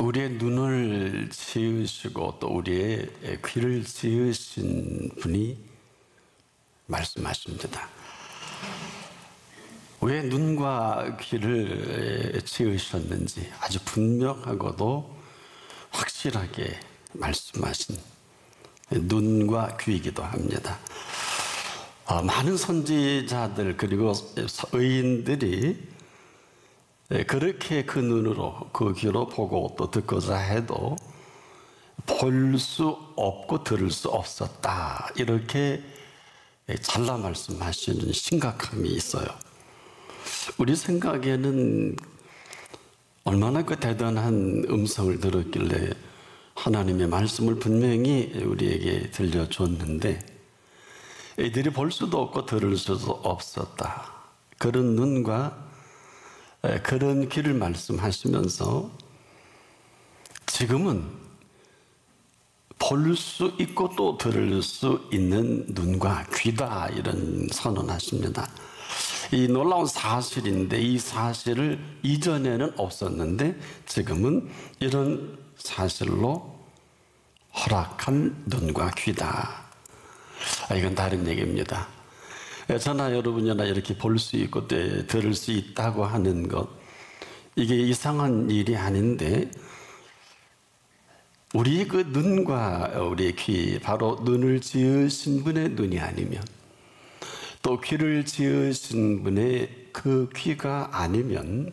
우리의 눈을 지으시고 또 우리의 귀를 지으신 분이 말씀하십니다. 왜 눈과 귀를 지으셨는지 아주 분명하고도 확실하게 말씀하신 눈과 귀이기도 합니다. 많은 선지자들 그리고 의인들이 그렇게 그 눈으로 그 귀로 보고 또 듣고자 해도 볼 수 없고 들을 수 없었다, 이렇게 잘라 말씀하시는 심각함이 있어요. 우리 생각에는 얼마나 그 대단한 음성을 들었길래 하나님의 말씀을 분명히 우리에게 들려줬는데 이들이 볼 수도 없고 들을 수도 없었다, 그런 눈과 그런 귀를 말씀하시면서 지금은 볼 수 있고 또 들을 수 있는 눈과 귀다, 이런 선언하십니다. 이 놀라운 사실인데 이 사실을 이전에는 없었는데 지금은 이런 사실로 허락한 눈과 귀다. 이건 다른 얘기입니다. 저나 여러분이나 이렇게 볼 수 있고 들을 수 있다고 하는 것, 이게 이상한 일이 아닌데 우리의 그 눈과 우리의 귀, 바로 눈을 지으신 분의 눈이 아니면 또 귀를 지으신 분의 그 귀가 아니면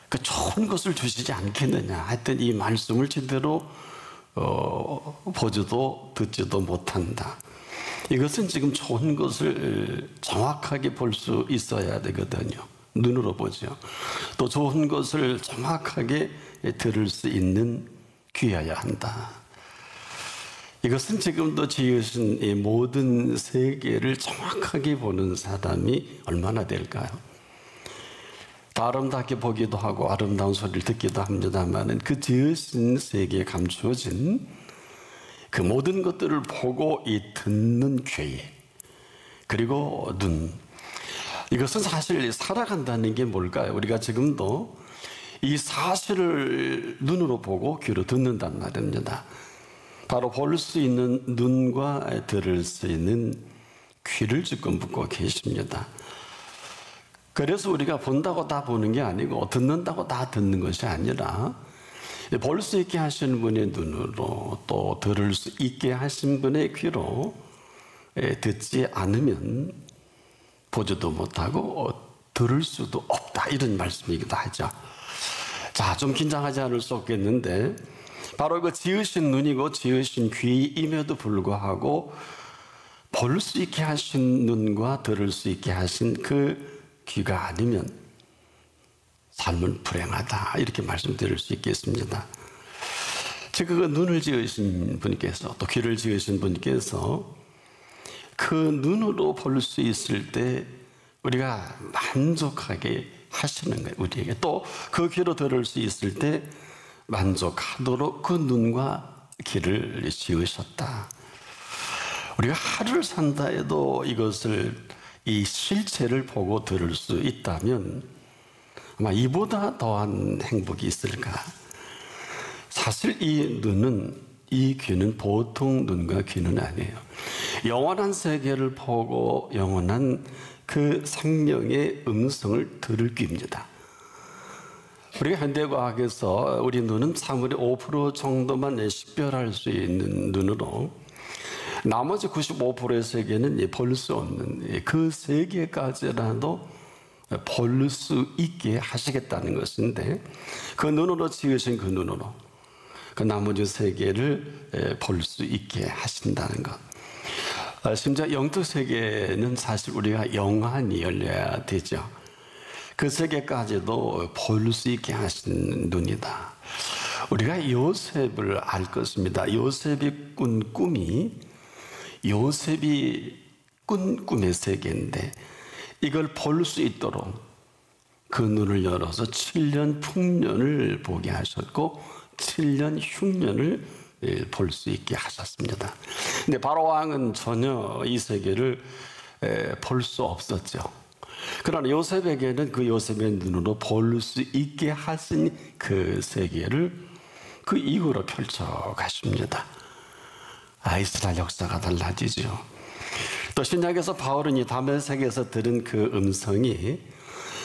그 좋은 것을 주시지 않겠느냐. 하여튼 이 말씀을 제대로 보지도 듣지도 못한다. 이것은 지금 좋은 것을 정확하게 볼 수 있어야 되거든요. 눈으로 보죠. 또 좋은 것을 정확하게 들을 수 있는 귀여야 한다. 이것은 지금도 지으신 이 모든 세계를 정확하게 보는 사람이 얼마나 될까요? 더 아름답게 보기도 하고 아름다운 소리를 듣기도 합니다만 그 지으신 세계에 감추어진 그 모든 것들을 보고 이 듣는 귀, 그리고 눈, 이것은 사실 살아간다는 게 뭘까요? 우리가 지금도 이 사실을 눈으로 보고 귀로 듣는단 말입니다. 바로 볼 수 있는 눈과 들을 수 있는 귀를 지금 붙고 계십니다. 그래서 우리가 본다고 다 보는 게 아니고 듣는다고 다 듣는 것이 아니라 볼 수 있게 하신 분의 눈으로 또 들을 수 있게 하신 분의 귀로 듣지 않으면 보지도 못하고 들을 수도 없다, 이런 말씀이기도 하죠. 자, 좀 긴장하지 않을 수 없겠는데 바로 그 지으신 눈이고 지으신 귀임에도 불구하고 볼 수 있게 하신 눈과 들을 수 있게 하신 그 귀가 아니면 삶은 불행하다, 이렇게 말씀드릴 수 있겠습니다. 즉, 그 눈을 지으신 분께서 또 귀를 지으신 분께서 그 눈으로 볼 수 있을 때 우리가 만족하게 하시는 거예요. 우리에게 또 그 귀로 들을 수 있을 때 만족하도록 그 눈과 귀를 지으셨다. 우리가 하루를 산다 해도 이것을, 이 실체를 보고 들을 수 있다면 아마 이보다 더한 행복이 있을까? 사실 이 눈은, 이 귀는 보통 눈과 귀는 아니에요. 영원한 세계를 보고 영원한 그 생명의 음성을 들을 귀입니다. 우리가 현대과학에서 우리 눈은 사물의 5% 정도만 식별할 수 있는 눈으로 나머지 95%의 세계는 볼 수 없는 그 세계까지라도 볼 수 있게 하시겠다는 것인데, 그 눈으로 지으신 그 눈으로 그 나머지 세계를 볼 수 있게 하신다는 것. 심지어 영적 세계는 사실 우리가 영안이 열려야 되죠. 그 세계까지도 볼 수 있게 하신 눈이다. 우리가 요셉을 알 것입니다. 요셉이 꾼 꿈이, 요셉이 꾼 꿈의 세계인데 이걸 볼 수 있도록 그 눈을 열어서 7년 풍년을 보게 하셨고 7년 흉년을 볼 수 있게 하셨습니다. 근데 바로 왕은 전혀 이 세계를 볼 수 없었죠. 그러나 요셉에게는 그 요셉의 눈으로 볼 수 있게 하신 그 세계를 그 이후로 펼쳐가십니다. 이스라엘 역사가 달라지죠. 또 신약에서 바울은 이 다메섹에서 들은 그 음성이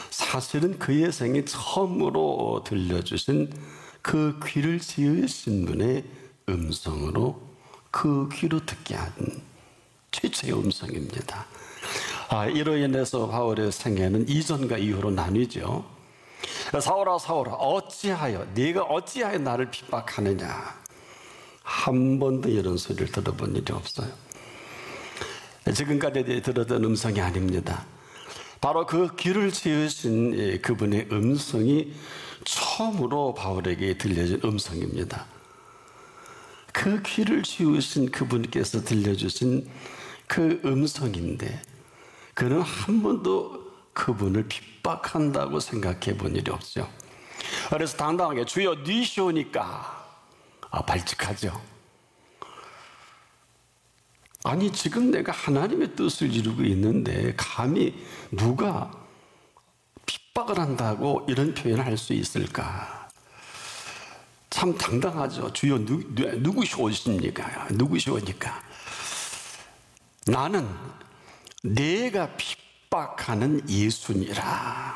사실은 그의 생에 처음으로 들려주신 그 귀를 지으신 분의 음성으로 그 귀로 듣게 한 최초의 음성입니다. 이로 인해서 바울의 생애는 이전과 이후로 나뉘죠. 사울아 사울아 어찌하여 네가 어찌하여 나를 핍박하느냐. 한 번도 이런 소리를 들어본 일이 없어요. 지금까지 들었던 음성이 아닙니다. 바로 그 귀를 지으신 그분의 음성이 처음으로 바울에게 들려진 음성입니다. 그 귀를 지으신 그분께서 들려주신 그 음성인데 그는 한 번도 그분을 핍박한다고 생각해 본 일이 없죠. 그래서 당당하게 주여 니시오니까 발칙하죠. 아니 지금 내가 하나님의 뜻을 이루고 있는데 감히 누가 핍박을 한다고 이런 표현을 할 수 있을까? 참 당당하죠. 주여 누구시오십니까? 누구시오니까? 나는 내가 핍박하는 예수니라.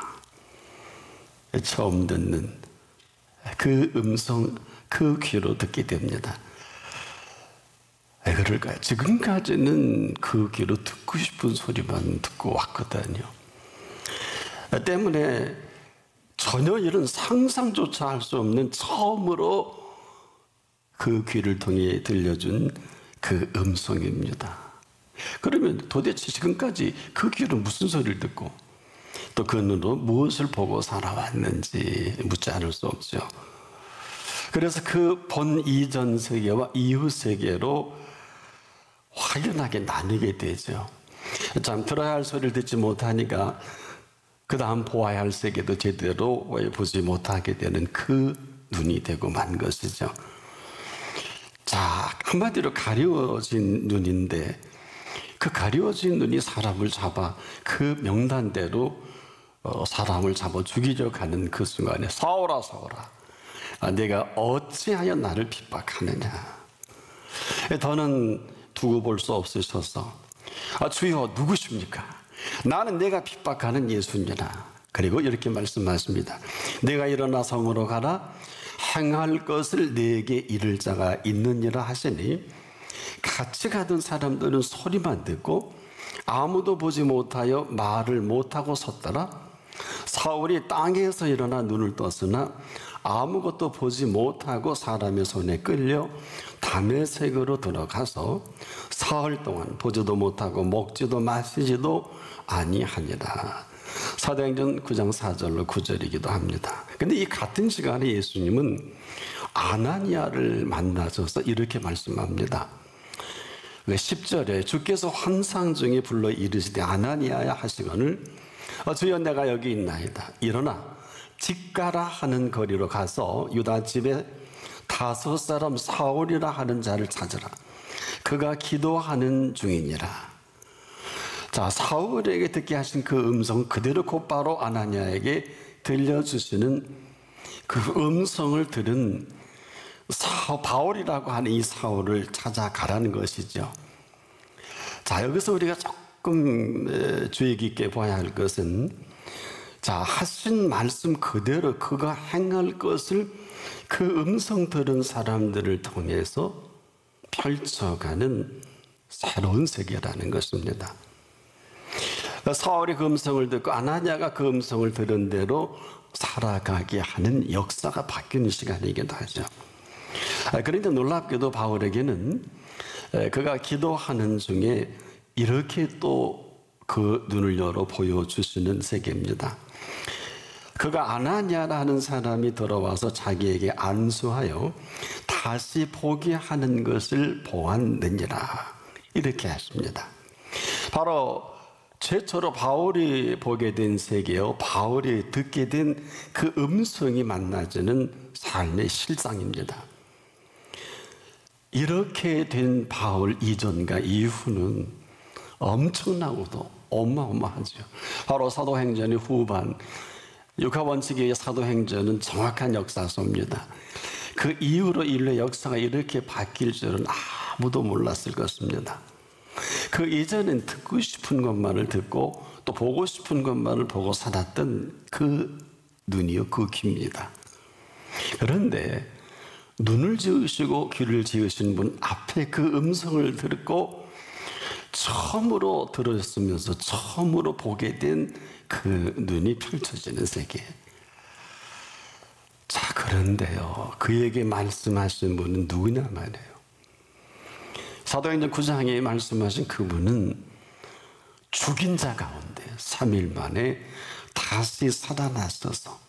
처음 듣는 그 음성, 그 귀로 듣게 됩니다. 왜 그럴까요? 지금까지는 그 귀로 듣고 싶은 소리만 듣고 왔거든요. 때문에 전혀 이런 상상조차 할 수 없는 처음으로 그 귀를 통해 들려준 그 음성입니다. 그러면 도대체 지금까지 그 귀로 무슨 소리를 듣고 또 그 눈으로 무엇을 보고 살아왔는지 묻지 않을 수 없죠. 그래서 그 본 이전 세계와 이후 세계로 확연하게 나뉘게 되죠. 참 들어야 할 소리를 듣지 못하니까 그 다음 보아야 할 세계도 제대로 보지 못하게 되는 그 눈이 되고 만 것이죠. 자, 한마디로 가려워진 눈인데 그 가려워진 눈이 사람을 잡아 그 명단대로 사람을 잡아 죽이려고 하는 그 순간에 사오라 사오라 내가 어찌하여 나를 핍박하느냐. 더는 두고 볼 수 없으셔서 주여 누구십니까? 나는 내가 핍박하는 예수니라. 그리고 이렇게 말씀하십니다. 내가 일어나 성으로 가라. 행할 것을 내게 이를 자가 있느니라 하시니 같이 가던 사람들은 소리만 듣고 아무도 보지 못하여 말을 못하고 섰더라. 사울이 땅에서 일어나 눈을 떴으나 아무것도 보지 못하고 사람의 손에 끌려 다메섹으로 들어가서 사흘 동안 보지도 못하고 먹지도 마시지도 아니하니라. 사도행전 9장 4절로 9절이기도 합니다. 근데 이 같은 시간에 예수님은 아나니아를 만나셔서 이렇게 말씀합니다. 10절에 주께서 환상 중에 불러 이르시되 아나니아야 하시거늘 주여 내가 여기 있나이다. 일어나 집가라 하는 거리로 가서 유다 집에 다섯 사람 사울이라 하는 자를 찾으라. 그가 기도하는 중이니라. 자, 사울에게 듣게 하신 그 음성 그대로 곧바로 아나니아에게 들려주시는 그 음성을 들은 바울이라고 하는 이 사울을 찾아가라는 것이죠. 자, 여기서 우리가 조금 주의 깊게 봐야 할 것은 자, 하신 말씀 그대로 그가 행할 것을 그 음성 들은 사람들을 통해서 펼쳐가는 새로운 세계라는 것입니다. 사울이 그 음성을 듣고 아나니아가 그 음성을 들은 대로 살아가게 하는 역사가 바뀌는 시간이기도 하죠. 그런데 놀랍게도 바울에게는 그가 기도하는 중에 이렇게 또 그 눈을 열어 보여주시는 세계입니다. 그가 아나니아라는 사람이 들어와서 자기에게 안수하여 다시 보게 하는 것을 보았느니라. 이렇게 하십니다. 바로 최초로 바울이 보게 된 세계요, 바울이 듣게 된 그 음성이 만나지는 삶의 실상입니다. 이렇게 된 바울 이전과 이후는 엄청나고도 어마어마하죠. 바로 사도행전의 후반, 육하원칙의 사도행전은 정확한 역사서입니다. 그 이후로 인류의 역사가 이렇게 바뀔 줄은 아무도 몰랐을 것입니다. 그 이전엔 듣고 싶은 것만을 듣고 또 보고 싶은 것만을 보고 살았던 그 눈이요, 그 귀입니다. 그런데 눈을 지으시고 귀를 지으신 분 앞에 그 음성을 듣고 처음으로 들었으면서 처음으로 보게 된 그 눈이 펼쳐지는 세계. 자, 그런데요, 그에게 말씀하신 분은 누구냐 말이에요. 사도행전 9장에 말씀하신 그분은 죽인 자 가운데 3일 만에 다시 살아나셔서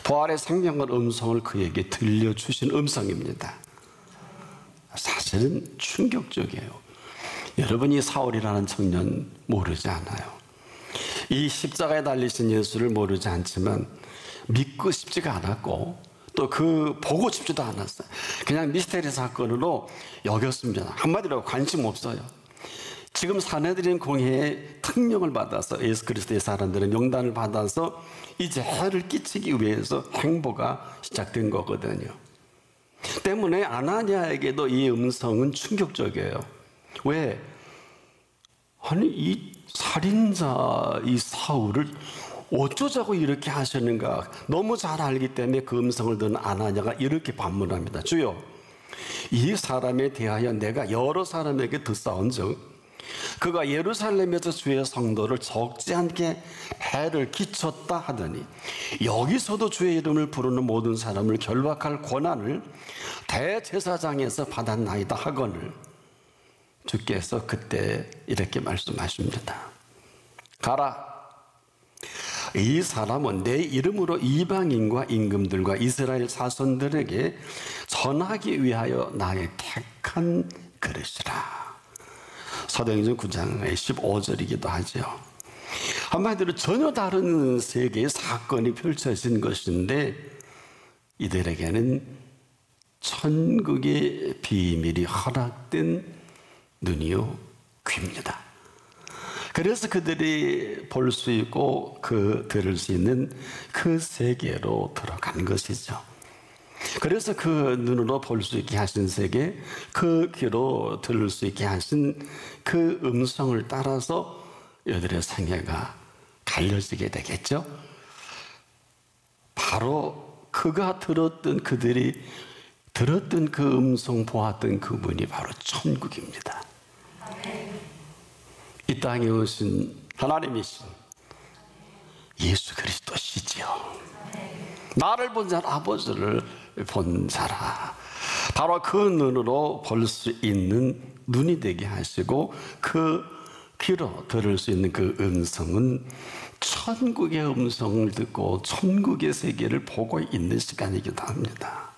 부활의 생명과 음성을 그에게 들려주신 음성입니다. 사실은 충격적이에요. 여러분이 사울이라는 청년 모르지 않아요. 이 십자가에 달리신 예수를 모르지 않지만 믿고 싶지가 않았고 또 그 보고 싶지도 않았어요. 그냥 미스테리 사건으로 여겼습니다. 한마디로 관심 없어요. 지금 사내들인 공회에 특명을 받아서 예수 그리스도의 사람들은 명단을 받아서 이제 해를 끼치기 위해서 행보가 시작된 거거든요. 때문에 아나니아에게도 이 음성은 충격적이에요. 왜? 아니, 이 살인자 이 사울을 어쩌자고 이렇게 하시는가 너무 잘 알기 때문에 그 음성을 듣는 아나니아가 이렇게 반문합니다. 주여, 이 사람에 대하여 내가 여러 사람에게 듣사온즉 그가 예루살렘에서 주의 성도를 적지 않게 해를 끼쳤다 하더니 여기서도 주의 이름을 부르는 모든 사람을 결박할 권한을 대제사장에서 받았나이다 하거늘 주께서 그때 이렇게 말씀하십니다. 가라, 이 사람은 내 이름으로 이방인과 임금들과 이스라엘 자손들에게 전하기 위하여 나의 택한 그릇이라. 사도행전 9장 15절이기도 하죠. 한마디로 전혀 다른 세계의 사건이 펼쳐진 것인데 이들에게는 천국의 비밀이 허락된 눈이요, 귀입니다. 그래서 그들이 볼 수 있고 들을 수 있는 그 세계로 들어간 것이죠. 그래서 그 눈으로 볼 수 있게 하신 세계, 그 귀로 들을 수 있게 하신 그 음성을 따라서 이들의 생애가 달려지게 되겠죠. 바로 그가 그들이 들었던 그 음성, 보았던 그분이 바로 천국입니다. 이 땅에 오신 하나님이신 예수 그리스도시지요. 나를 본 자는 아버지를 본 자라. 바로 그 눈으로 볼 수 있는 눈이 되게 하시고 그 귀로 들을 수 있는 그 음성은 천국의 음성을 듣고 천국의 세계를 보고 있는 시간이기도 합니다.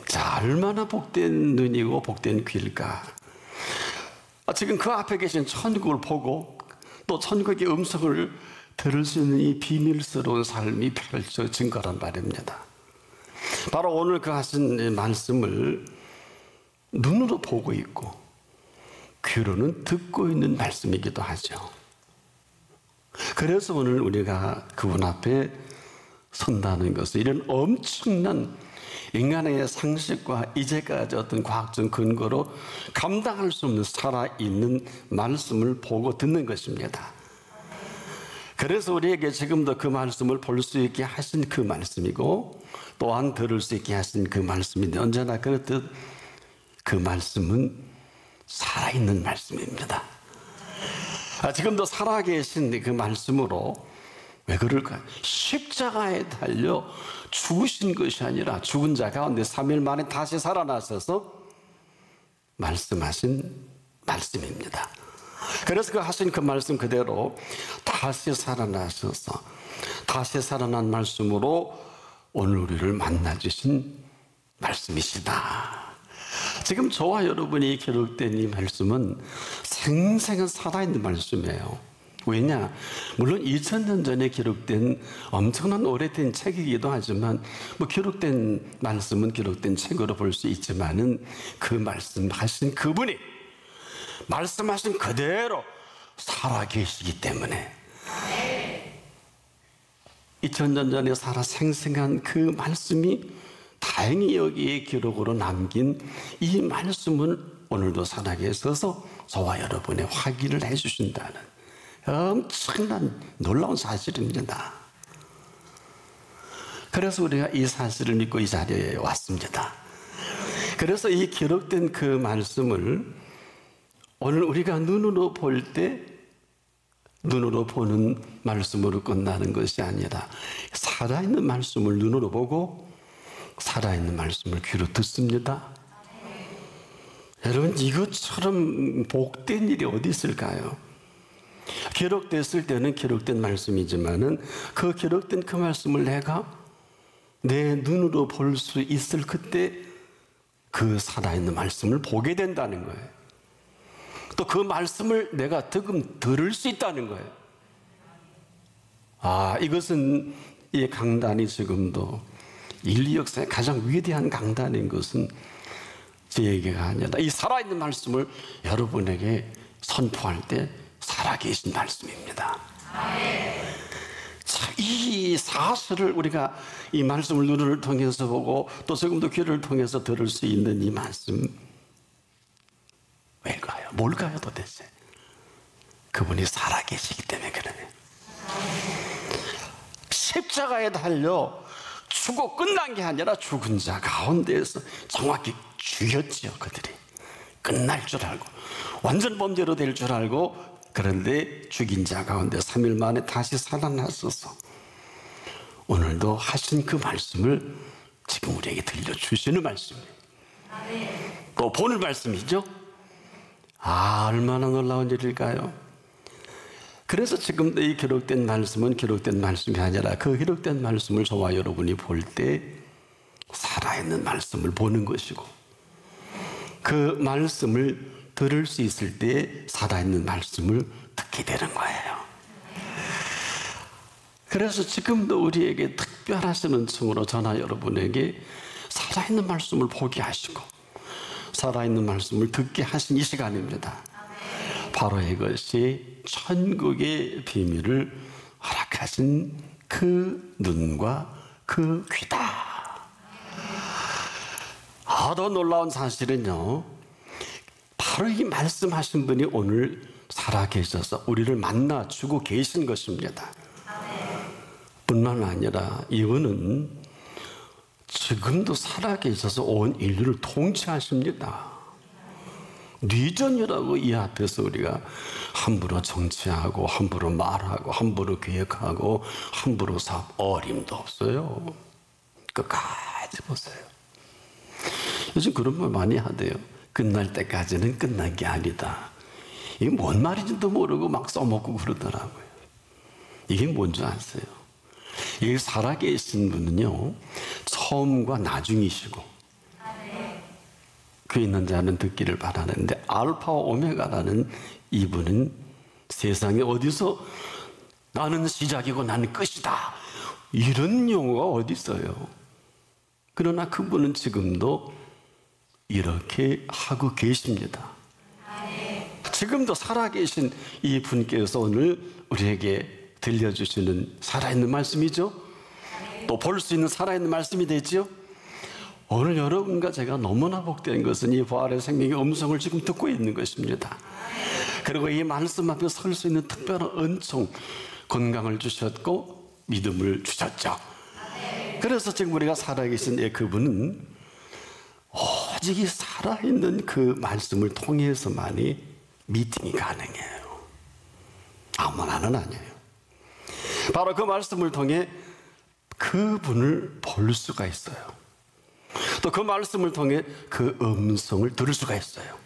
자, 얼마나 복된 눈이고 복된 귀일까. 지금 그 앞에 계신 천국을 보고 또 천국의 음성을 들을 수 있는 이 비밀스러운 삶이 펼쳐진 거란 말입니다. 바로 오늘 그 하신 말씀을 눈으로 보고 있고 귀로는 듣고 있는 말씀이기도 하죠. 그래서 오늘 우리가 그분 앞에 선다는 것은 이런 엄청난 인간의 상식과 이제까지 어떤 과학적 근거로 감당할 수 없는 살아있는 말씀을 보고 듣는 것입니다. 그래서 우리에게 지금도 그 말씀을 볼 수 있게 하신 그 말씀이고 또한 들을 수 있게 하신 그 말씀인데 언제나 그렇듯 그 말씀은 살아있는 말씀입니다. 지금도 살아계신 그 말씀으로 왜 그럴까요? 십자가에 달려 죽으신 것이 아니라 죽은 자 가운데 3일 만에 다시 살아나셔서 말씀하신 말씀입니다. 그래서 그 하신 그 말씀 그대로 다시 살아나셔서 다시 살아난 말씀으로 오늘 우리를 만나주신 말씀이시다. 지금 저와 여러분이 기록된 이 말씀은 생생한 살아있는 말씀이에요. 왜냐? 물론 2000년 전에 기록된 엄청난 오래된 책이기도 하지만 기록된 말씀은 기록된 책으로 볼 수 있지만은 그 말씀하신 그분이 말씀하신 그대로 살아계시기 때문에 2000년 전에 살아 생생한 그 말씀이 다행히 여기에 기록으로 남긴 이 말씀은 오늘도 살아계셔서 저와 여러분의 확인을 해주신다는 엄청난 놀라운 사실입니다. 그래서 우리가 이 사실을 믿고 이 자리에 왔습니다. 그래서 이 기록된 그 말씀을 오늘 우리가 눈으로 볼 때 눈으로 보는 말씀으로 끝나는 것이 아니라 살아있는 말씀을 눈으로 보고 살아있는 말씀을 귀로 듣습니다. 여러분, 이것처럼 복된 일이 어디 있을까요? 기록됐을 때는 기록된 말씀이지만은 그 기록된 그 말씀을 내가 내 눈으로 볼 수 있을 그때 그 살아있는 말씀을 보게 된다는 거예요. 또 그 말씀을 내가 들을 수 있다는 거예요. 이것은 이 강단이 지금도 인류 역사의 가장 위대한 강단인 것은 제 얘기가 아니라 이 살아있는 말씀을 여러분에게 선포할 때 살아계신 말씀입니다. 자, 이 사실을 우리가 이 말씀을 눈을 통해서 보고 또 지금도 귀를 통해서 들을 수 있는 이 말씀, 왜일까요? 뭘까요 도대체? 그분이 살아계시기 때문에 그러네요. 십자가에 달려 죽고 끝난 게 아니라 죽은 자 가운데에서 정확히 죽였지요. 그들이 끝날 줄 알고 완전 범죄로 될 줄 알고, 그런데 죽인 자 가운데 3일 만에 다시 살아나셔서 오늘도 하신 그 말씀을 지금 우리에게 들려주시는 말씀이에요. 또 보는 말씀이죠. 얼마나 놀라운 일일까요? 그래서 지금도 이 기록된 말씀은 기록된 말씀이 아니라 그 기록된 말씀을 저와 여러분이 볼 때 살아있는 말씀을 보는 것이고, 그 말씀을 들을 수 있을 때 살아있는 말씀을 듣게 되는 거예요. 그래서 지금도 우리에게 특별하신 은총으로 저나 여러분에게 살아있는 말씀을 보게 하시고 살아있는 말씀을 듣게 하신 이 시간입니다. 바로 이것이 천국의 비밀을 허락하신 그 눈과 그 귀다. 더 놀라운 사실은요, 바로 이 말씀하신 분이 오늘 살아계셔서 우리를 만나주고 계신 것입니다. 뿐만 아니라 이분은 지금도 살아계셔서 온 인류를 통치하십니다. 뉘전이라고 이 앞에서 우리가 함부로 정치하고 함부로 말하고 함부로 계획하고 함부로 사업 어림도 없어요. 끝까지 보세요. 요즘 그런 말 많이 하대요. 끝날 때까지는 끝난 게 아니다. 이게 뭔 말인지도 모르고 막 써먹고 그러더라고요. 이게 뭔지 아세요? 이 살아계신 분은요, 처음과 나중이시고 귀 있는 자는 듣기를 바라는데 알파와 오메가라는 이분은 세상에 어디서 나는 시작이고 나는 끝이다 이런 용어가 어디 있어요? 그러나 그분은 지금도 이렇게 하고 계십니다. 지금도 살아계신 이 분께서 오늘 우리에게 들려주시는 살아있는 말씀이죠. 또 볼 수 있는 살아있는 말씀이 되죠. 오늘 여러분과 제가 너무나 복된 것은 이 부활의 생명의 음성을 지금 듣고 있는 것입니다. 그리고 이 말씀 앞에 설 수 있는 특별한 은총, 건강을 주셨고 믿음을 주셨죠. 그래서 지금 우리가 살아계신 그분은 오직 이 살아있는 그 말씀을 통해서만이 미팅이 가능해요. 아무나는 아니에요. 바로 그 말씀을 통해 그분을 볼 수가 있어요. 또 그 말씀을 통해 그 음성을 들을 수가 있어요.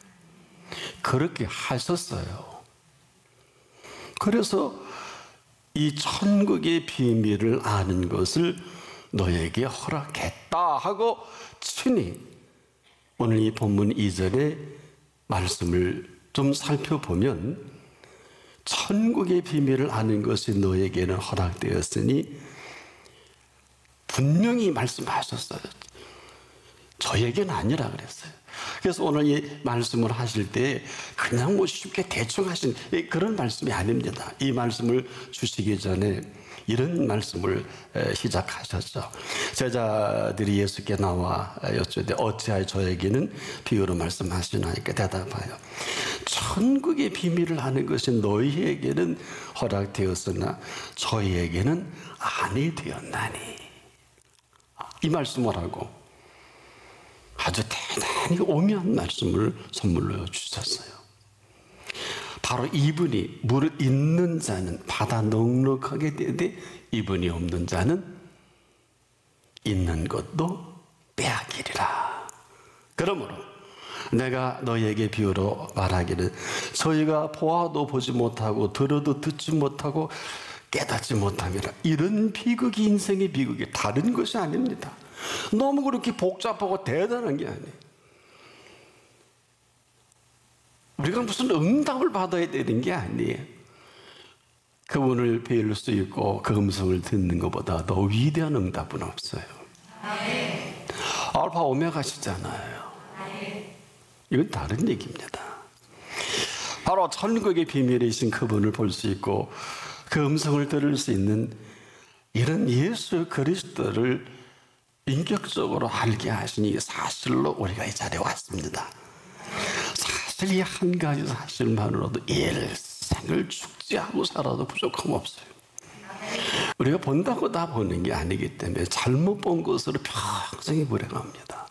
그렇게 하셨어요. 그래서 이 천국의 비밀을 아는 것을 너에게 허락했다 하고 친히 오늘 이 본문 2절의 말씀을 좀 살펴보면 천국의 비밀을 아는 것이 너에게는 허락되었으니 분명히 말씀하셨어요. 저에게는 아니라 그랬어요. 그래서 오늘 이 말씀을 하실 때 그냥 뭐 쉽게 대충 하신 그런 말씀이 아닙니다. 이 말씀을 주시기 전에 이런 말씀을 시작하셨죠. 제자들이 예수께 나와 여쭈되 어찌하여 저에게는 비유로 말씀하시나이까 대답하여 천국의 비밀을 아는 것이 너희에게는 허락되었으나 저희에게는 아니 되었나니. 이 말씀을 하고 아주 대단히 오묘한 말씀을 선물로 주셨어요. 바로 이분이 물을 있는 자는 바다 넉넉하게 되되 이분이 없는 자는 있는 것도 빼앗기리라. 그러므로 내가 너희에게 비유로 말하기를 저희가 보아도 보지 못하고 들어도 듣지 못하고 깨닫지 못함이라. 이런 비극이 인생의 비극이 다른 것이 아닙니다. 너무 그렇게 복잡하고 대단한 게 아니에요. 우리가 무슨 응답을 받아야 되는 게 아니에요. 그분을 배울 수 있고 그 음성을 듣는 것보다 더 위대한 응답은 없어요. 알파 오메가시잖아요. 이건 다른 얘기입니다. 바로 천국의 비밀이신 그분을 볼 수 있고 그 음성을 들을 수 있는 이런 예수 그리스도를 인격적으로 알게 하시니 사실로 우리가 이 자리에 왔습니다. 사실 이 한 가지 사실만으로도 일생을 축제하고 살아도 부족함 없어요. 우리가 본다고 다 보는 게 아니기 때문에 잘못 본 것으로 평생이 불행합니다.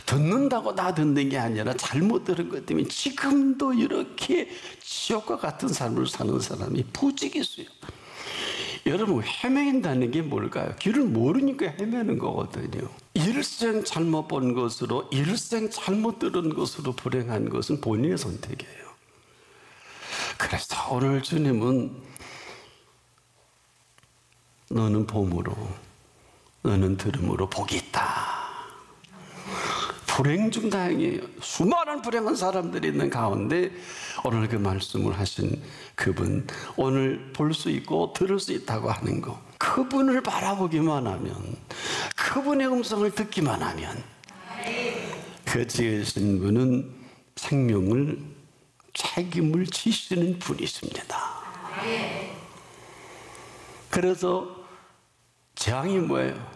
듣는다고 다 듣는 게 아니라 잘못 들은 것 때문에 지금도 이렇게 지옥과 같은 삶을 사는 사람이 부지기수요. 여러분, 헤맨다는 게 뭘까요? 길을 모르니까 헤매는 거거든요. 일생 잘못 본 것으로, 일생 잘못 들은 것으로 불행한 것은 본인의 선택이에요. 그래서 오늘 주님은 너는 봄으로, 너는 들음으로 복이 있다. 불행 중 다행이에요. 수많은 불행한 사람들이 있는 가운데 오늘 그 말씀을 하신 그분, 오늘 볼 수 있고 들을 수 있다고 하는 거, 그분을 바라보기만 하면, 그분의 음성을 듣기만 하면 그 지으신 분은 생명을, 책임을 지시는 분이십니다. 그래서 재앙이 뭐예요?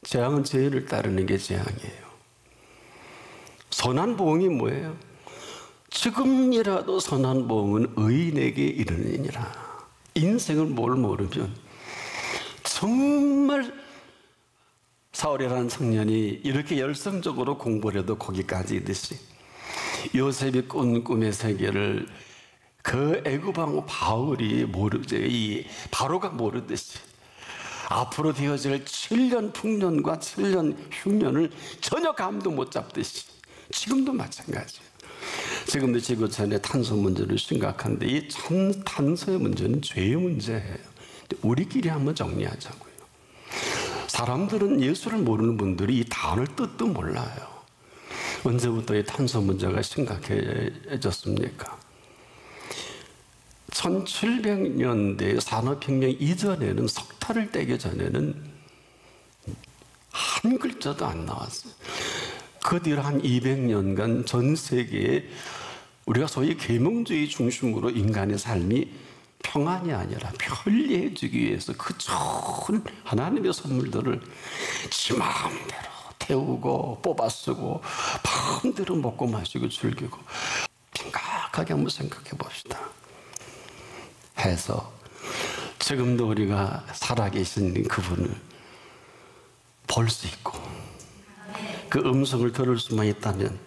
재앙은 죄를 따르는 게 재앙이에요. 선한 보응이 뭐예요? 지금이라도 선한 보응은 의인에게 이르느니라. 인생을 뭘 모르면 정말 사울이라는 청년이 이렇게 열성적으로 공부를 해도 거기까지 있듯이 요셉이 꾼 꿈의 세계를 그 애굽왕 바울이 이 바로가 모르듯이 앞으로 되어질 7년 풍년과 7년 흉년을 전혀 감도 못 잡듯이 지금도 마찬가지예요. 지금도 지구촌의 탄소 문제는 심각한데 이 탄소의 문제는 죄의 문제예요. 우리끼리 한번 정리하자고요. 사람들은, 예수를 모르는 분들이 이 단어의 뜻도 몰라요. 언제부터 이 탄소 문제가 심각해졌습니까? 1700년대 산업혁명 이전에는, 석탄을 떼기 전에는 한 글자도 안 나왔어요. 그 뒤로 한 200년간 전 세계에 우리가 소위 계몽주의 중심으로 인간의 삶이 평안이 아니라 편리해지기 위해서 그 좋은 하나님의 선물들을 지 마음대로 태우고 뽑아 쓰고 마음대로 먹고 마시고 즐기고, 심각하게 한번 생각해 봅시다. 해서 지금도 우리가 살아계신 그분을 볼 수 있고 그 음성을 들을 수만 있다면,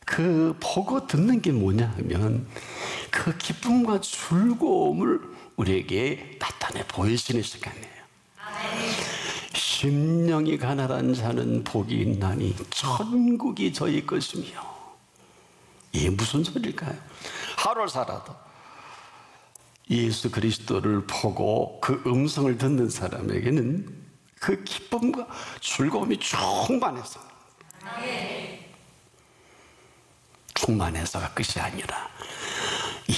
그 보고 듣는 게 뭐냐 하면 그 기쁨과 즐거움을 우리에게 나타내 보이시는 시간이에요. 심령이 가난한 자는 복이 있나니 천국이 저희 것이며. 이게 무슨 소리일까요? 하루 살아도 예수 그리스도를 보고 그 음성을 듣는 사람에게는 그 기쁨과 즐거움이 충만해서, 충만해서가 끝이 아니라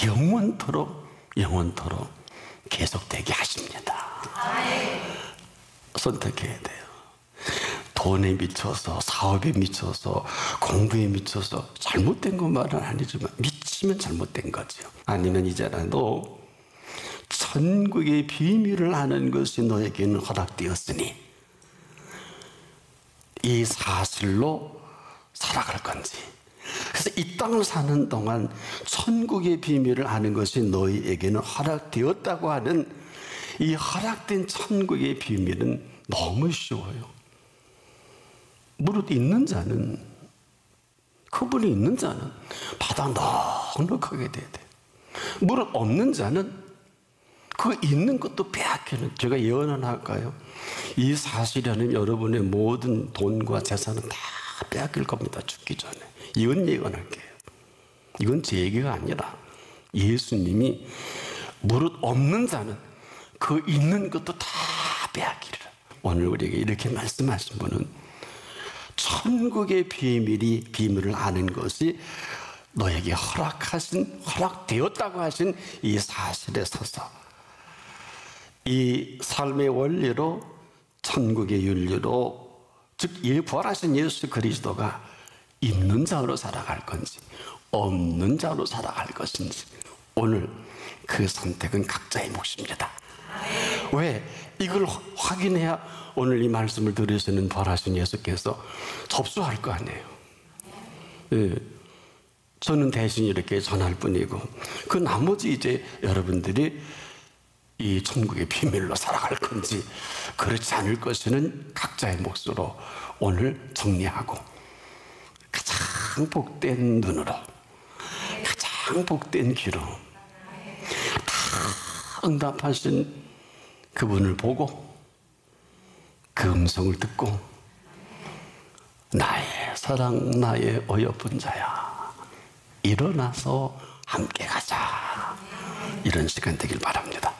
영원토록 계속되게 하십니다. 선택해야 돼요. 돈에 미쳐서, 사업에 미쳐서, 공부에 미쳐서 잘못된 것만은 아니지만 미치면 잘못된 거죠. 아니면 이제라도 천국의 비밀을 아는 것이 너에게는 허락되었으니 이 사실로 살아갈 건지. 그래서 이 땅을 사는 동안 천국의 비밀을 아는 것이 너희에게는 허락되었다고 하는 이 허락된 천국의 비밀은 너무 쉬워요. 무릇 있는 자는, 그분이 있는 자는 바다 넉넉하게 돼야 돼. 무릇 없는 자는 그 있는 것도 빼앗기는, 제가 예언 하나 할까요? 이 사실이 아니면 여러분의 모든 돈과 재산은 다 빼앗길 겁니다. 죽기 전에. 이건 예언할게요. 이건 제 얘기가 아니라 예수님이 무릇 없는 자는 그 있는 것도 다 빼앗기리라. 오늘 우리에게 이렇게 말씀하신 분은 천국의 비밀을 아는 것이 너에게 허락되었다고 하신 이 사실에 서서 이 삶의 원리로, 천국의 윤리로, 즉 이 부활하신 예수 그리스도가 있는 자로 살아갈 건지 없는 자로 살아갈 것인지 오늘 그 선택은 각자의 몫입니다. 왜? 이걸 확인해야 오늘 이 말씀을 들으시는 부활하신 예수께서 접수할 거 아니에요. 예. 저는 대신 이렇게 전할 뿐이고 그 나머지 이제 여러분들이 이 천국의 비밀로 살아갈 건지 그렇지 않을 것은 각자의 몫으로 오늘 정리하고 가장 복된 눈으로, 가장 복된 귀로 다 응답하신 그분을 보고 그 음성을 듣고 나의 사랑, 나의 어여쁜 자야, 일어나서 함께 가자. 이런 시간 되길 바랍니다.